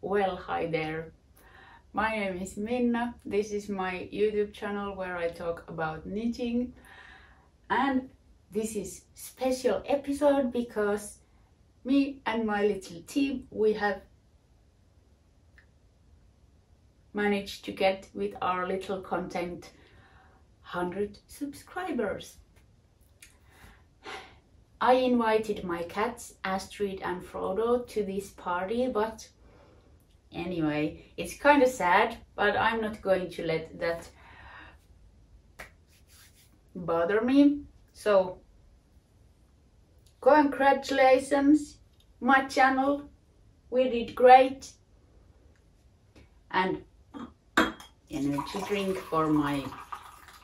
Well, hi there. My name is Minna. This is my YouTube channel where I talk about knitting. And this is special episode because me and my little team, we have managed to get with our little content 100 subscribers. I invited my cats Astrid and Frodo to this party, but anyway, it's kind of sad, but I'm not going to let that bother me. So, congratulations, my channel, we did great. And energy drink for my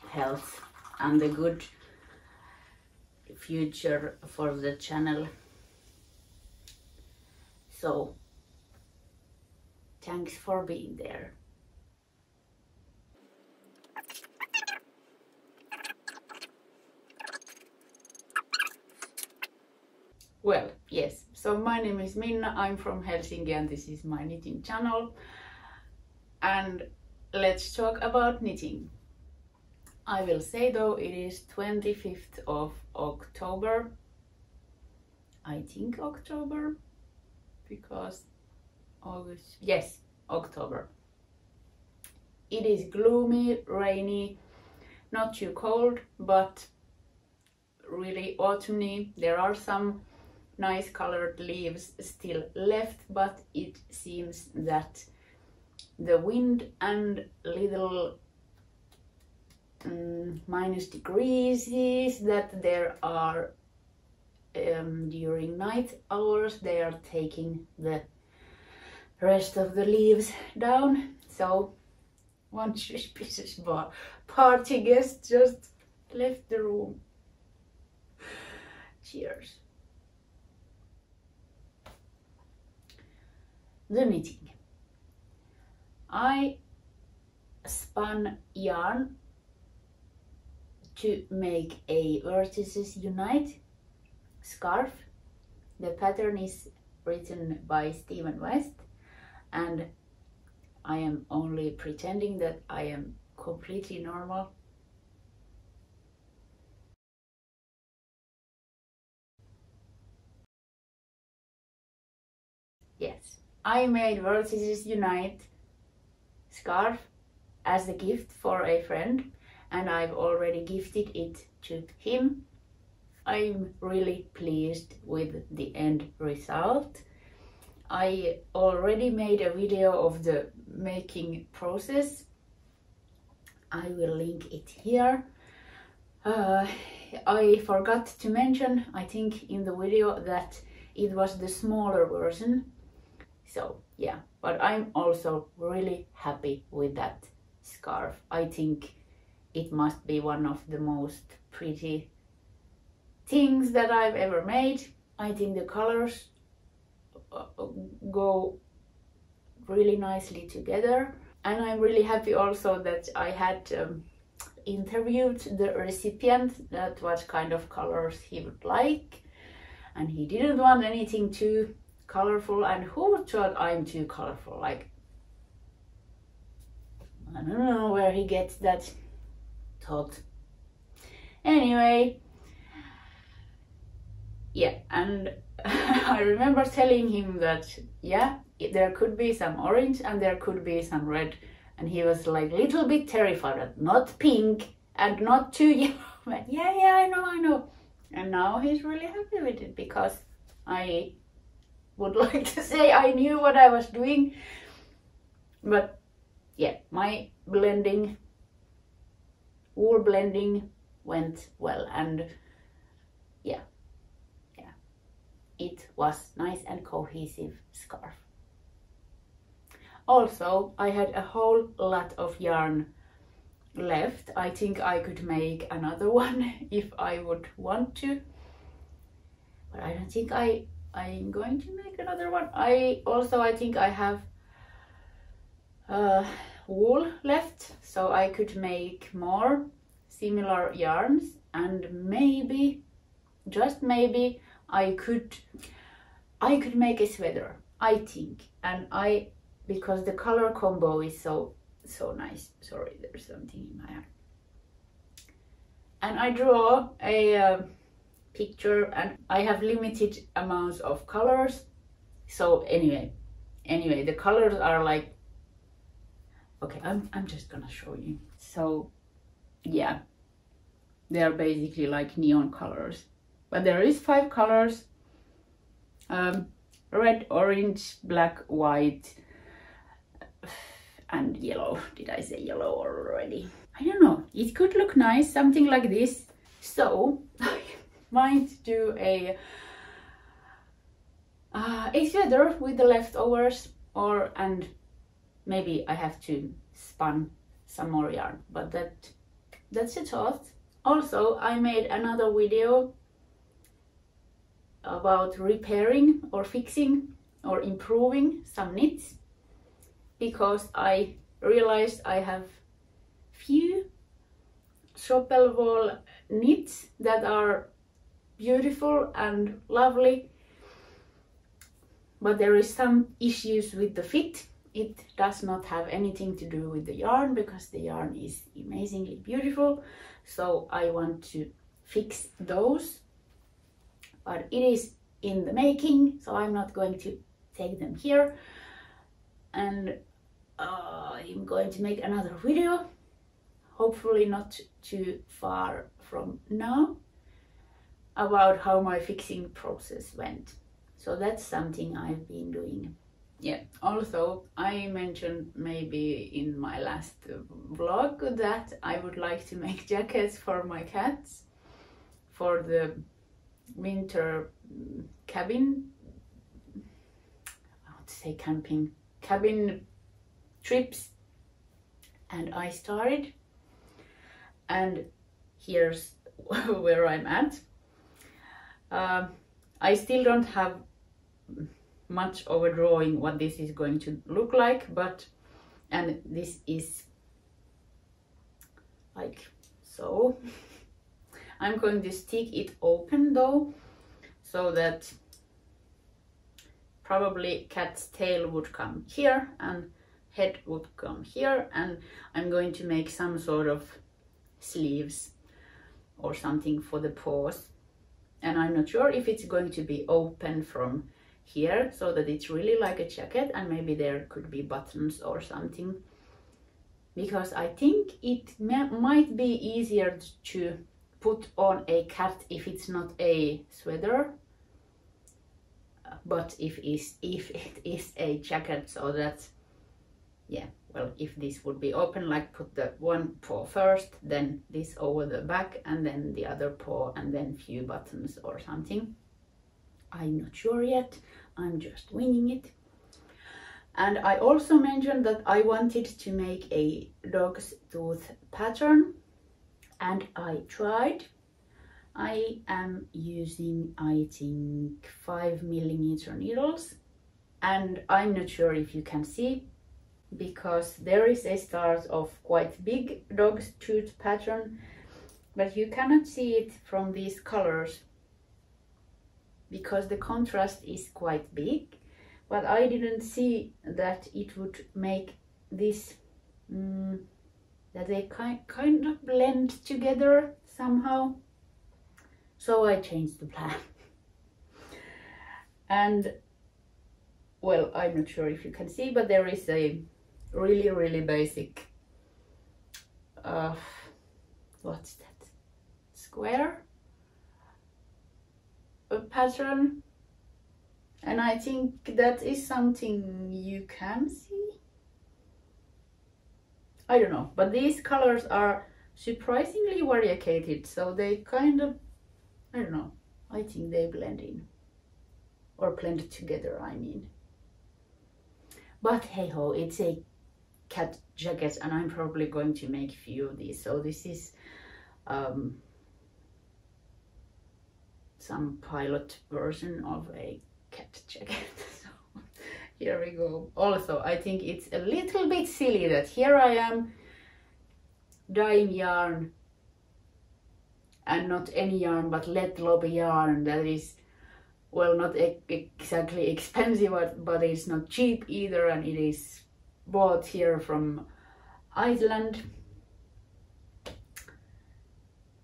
health and the good future for the channel. So thanks for being there. Well, yes, so my name is Minna, I'm from Helsinki and this is my knitting channel. And let's talk about knitting. I will say though it is 25th of October. I think October, because August, yes, October. It is gloomy, rainy, not too cold, but really autumny. There are some nice colored leaves still left, but it seems that the wind and little minus degrees that there are during night hours, they are taking the rest of the leaves down. So one suspicious party guest just left the room. Cheers. The knitting. I spun yarn to make a Vertices Unite scarf. The pattern is written by Stephen West and I am only pretending that I am completely normal. Yes, I made Vertices Unite scarf as a gift for a friend and I've already gifted it to him. I'm really pleased with the end result. I already made a video of the making process. I will link it here. I forgot to mention, I think in the video, that it was the smaller version. So yeah, but I'm also really happy with that scarf. I think it must be one of the most pretty things that I've ever made. I think the colors go really nicely together. And I'm really happy also that I had interviewed the recipient that what kind of colors he would like. And he didn't want anything too colorful, and who thought I'm too colorful? Like, I don't know where he gets that thought. Anyway, yeah, and I remember telling him that, yeah, there could be some orange and there could be some red. And he was like a little bit terrified, not pink and not too yellow. But yeah, I know. And now he's really happy with it because I would like to say I knew what I was doing. But yeah, my blending, wool blending went well, and yeah, it was nice and cohesive scarf. Also, I had a whole lot of yarn left. I think I could make another one if I would want to, but I don't think I'm going to make another one. I think I have wool left, so I could make more similar yarns, and maybe, just maybe, I could make a sweater, I think. And I because the color combo is so nice. Sorry, there's something in my eye. And I draw a picture, and I have limited amounts of colors. So anyway, the colors are like, okay, I'm just gonna show you. So yeah, they are basically like neon colors, but there is 5 colors: red, orange, black, white, and yellow. Did I say yellow already? I don't know, it could look nice, something like this. So I might do a sweater with the leftovers, and maybe I have to spin some more yarn, but that's a thought. Also, I made another video about repairing or fixing or improving some knits, because I realized I have few Purrfell wool knits that are beautiful and lovely, but there is some issues with the fit. It does not have anything to do with the yarn, because the yarn is amazingly beautiful. So I want to fix those, but it is in the making, so I'm not going to take them here. And I'm going to make another video, hopefully not too far from now, about how my fixing process went. So that's something I've been doing. Yeah, also I mentioned maybe in my last vlog that I would like to make jackets for my cats for the winter cabin, I want to say camping, cabin trips, and I started, and here's where I'm at. I still don't have much of a drawing what this is going to look like, and this is like so. I'm going to stick it open though, so that probably cat's tail would come here and head would come here, and I'm going to make some sort of sleeves or something for the paws. And I'm not sure if it's going to be open from here so that it's really like a jacket, and maybe there could be buttons or something, because I think it might be easier to put on a cat if it's not a sweater, but if it is a jacket, so that, yeah, well, if this would be open, like put the one paw first, then this over the back, and then the other paw, and then few buttons or something. I'm not sure yet, I'm just winging it. And I also mentioned that I wanted to make a dog's tooth pattern, and I tried. I am using, I think, 5mm needles, and I'm not sure if you can see, because there is a start of quite big dog's tooth pattern, but you cannot see it from these colors because the contrast is quite big. But I didn't see that it would make this that they kind of blend together somehow, so I changed the plan. And well, I'm not sure if you can see, but there is a really basic what's that, square pattern, and I think that is something you can see. I don't know, but these colors are surprisingly variegated, so they kind of, I don't know, I think they blend in, or blend together, I mean. But hey ho, it's a cat jacket, and I'm probably going to make a few of these. So this is some pilot version of a cat jacket. So here we go. Also, I think it's a little bit silly that here I am dyeing yarn, and not any yarn, but Lettlopi yarn that is well, not exactly expensive, but it's not cheap either, and it is bought here from Iceland.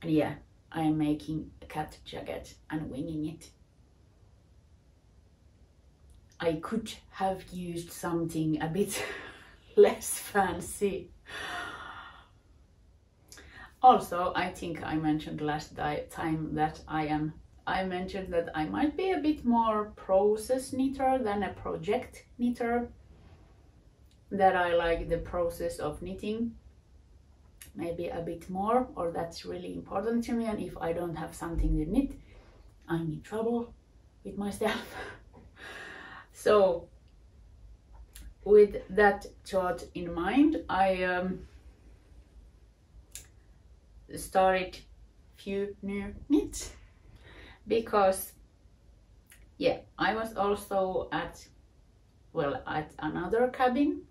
And yeah, I am making a cat jacket and winging it. I could have used something a bit less fancy. Also, I think I mentioned last time that I mentioned that I might be a bit more process knitter than a project knitter. That I like the process of knitting maybe a bit more, or that's really important to me, and if I don't have something to knit, I'm in trouble with myself. So with that thought in mind, I started few new knits, because yeah, I was also at another cabin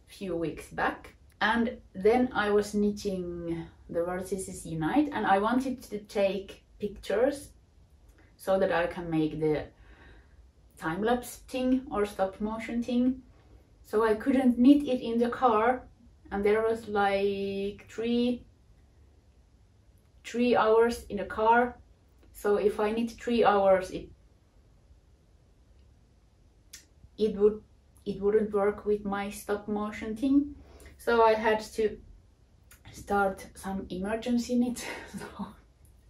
few weeks back, and then I was knitting the Vertices Unite, and I wanted to take pictures so that I can make the time-lapse thing or stop motion thing. So I couldn't knit it in the car, and there was like three hours in the car. So if I knit 3 hours, it wouldn't work with my stop motion thing. So I had to start some emergency knit. So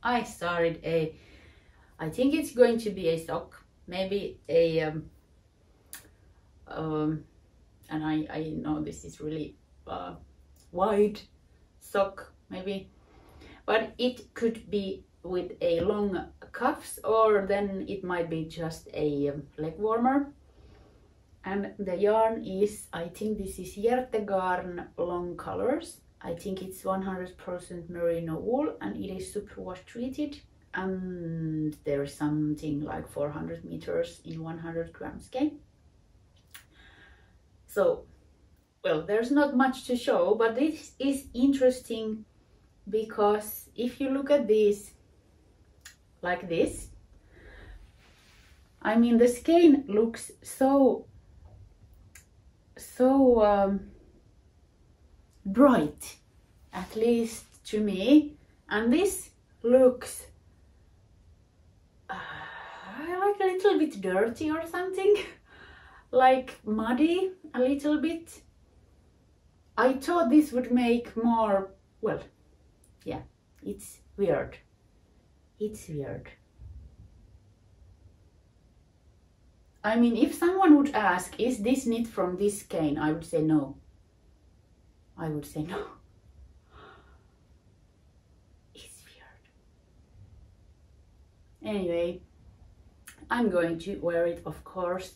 I started I think it's going to be a sock, maybe a and I know this is really wide sock maybe, but it could be with a long cuffs, or then it might be just a leg warmer. And the yarn is, I think this is Hjertegarn Long Colors. I think it's 100% merino wool, and it is superwash treated, and there is something like 400 meters in 100 grams skein. So, well, there's not much to show, but this is interesting because if you look at these like this, I mean, the skein looks so bright, at least to me, and this looks like a little bit dirty or something, like muddy a little bit. I thought this would make more, well, yeah, it's weird. It's weird. I mean, if someone would ask, is this knit from this skein? I would say no. I would say no. It's weird. Anyway, I'm going to wear it, of course,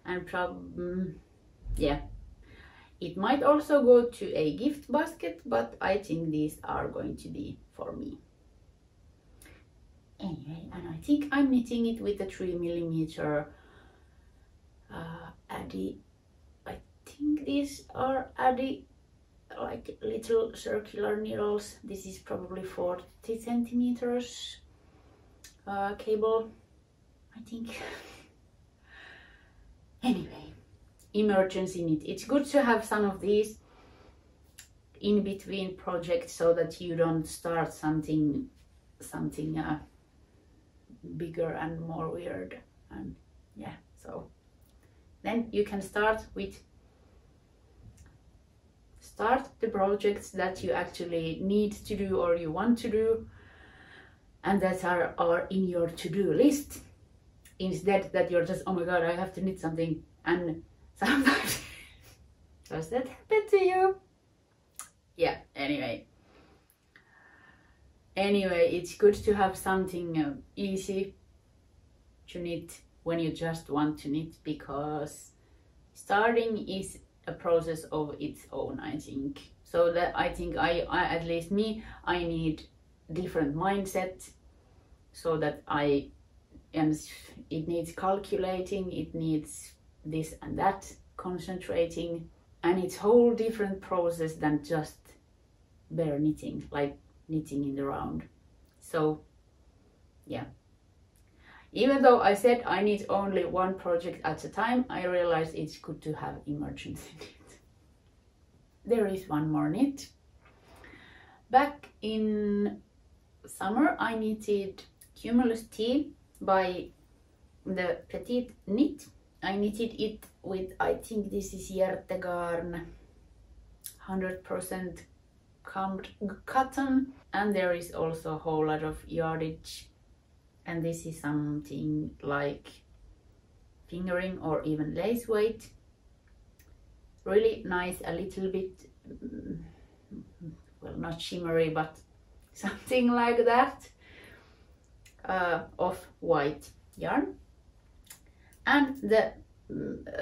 and probably, yeah. It might also go to a gift basket, but I think these are going to be for me. Anyway, and I think I'm knitting it with a 3mm Addi. I think these are Addi, like little circular needles. This is probably 40 centimeters cable, I think. Anyway, emergency knit. It's good to have some of these in between projects so that you don't start something bigger and more weird. And yeah, so then you can start the projects that you actually need to do or you want to do, and that are in your to-do list, instead that you're just, oh my god, I have to knit something, and sometimes does that happen to you? Yeah, anyway, it's good to have something easy to knit when you just want to knit, because starting is a process of its own, I think. So that I think I at least me, I need different mindset, so that it needs calculating, it needs this and that, concentrating, and it's whole different process than just bare knitting, like knitting in the round. So yeah. Even though I said I need only one project at a time, I realized it's good to have emergency knit. There is one more knit. Back in summer I knitted Cumulus tea by the Petite knit. I knitted it with, I think this is Hjertegarn 100% combed cotton, and there is also a whole lot of yardage, and this is something like fingering or even lace weight. Really nice, a little bit, well, not shimmery, but something like that, of white yarn. And the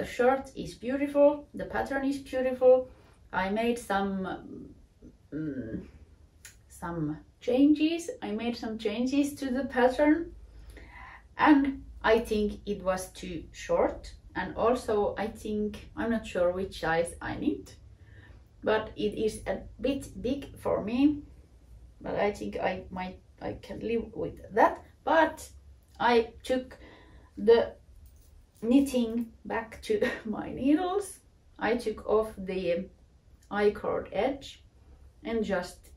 shirt is beautiful, the pattern is beautiful. I made some changes. I made some changes to the pattern, and I think it was too short, and also I think, I'm not sure which size I need, but it is a bit big for me, but I think I can live with that. But I took the knitting back to my needles. I took off the I-cord edge and just,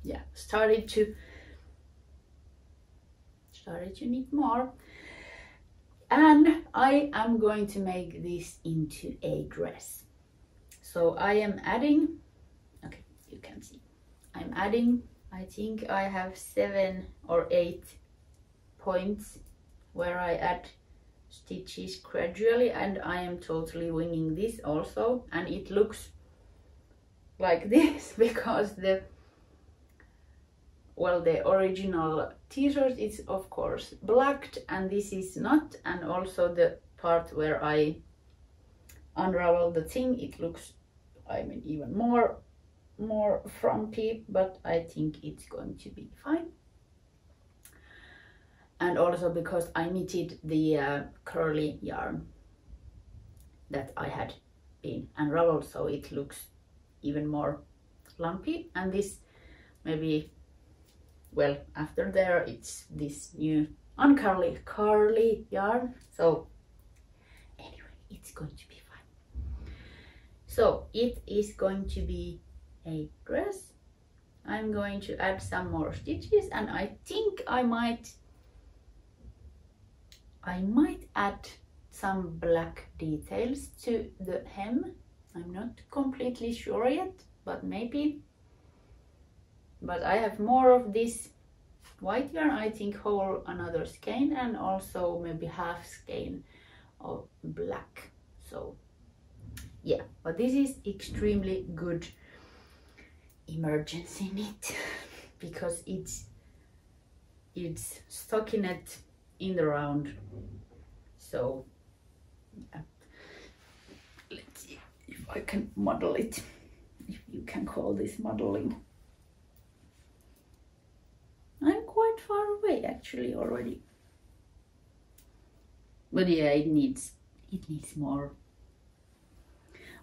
yeah, started to knit more, and I am going to make this into a dress. So I am adding, okay, you can see, I'm adding, I think I have 7 or 8 points where I add stitches gradually, and I am totally winging this also, and it looks like this because the original t-shirt is of course blacked and this is not, and also the part where I unravel the thing, it looks, I mean, even more frumpy, but I think it's going to be fine. And also because I knitted the curly yarn that I had been unraveled, so it looks even more lumpy. And this maybe, well, after there it's this new curly yarn. So anyway, it's going to be fine. So it is going to be a dress. I'm going to add some more stitches, and I think I might add some black details to the hem. I'm not completely sure yet, but maybe. But I have more of this white yarn, I think whole another skein, and also maybe half skein of black. So yeah, but this is extremely good emergency knit because it's stockinette in the round. So yeah. Let's see if I can model it, if you can call this modeling. I'm quite far away actually already, but yeah, it needs more.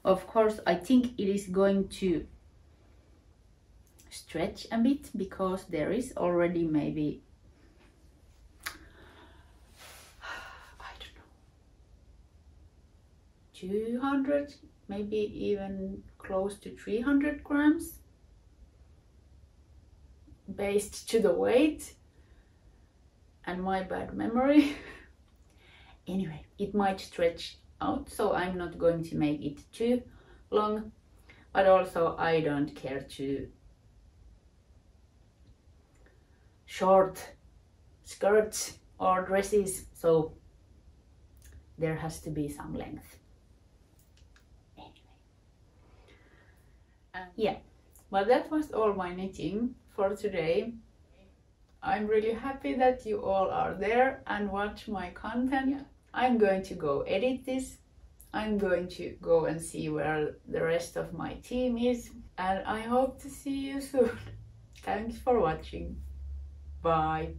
Of course, I think it is going to stretch a bit because there is already maybe, I don't know, 200, maybe even close to 300 grams based to the weight and my bad memory. Anyway, it might stretch out, so I'm not going to make it too long, but also I don't care to short skirts or dresses, so there has to be some length. Anyway, yeah, well, that was all my knitting for today. I'm really happy that you all are there and watch my content. Yeah. I'm going to go edit this. I'm going to go and see where the rest of my team is, and I hope to see you soon. Thanks for watching. Bye.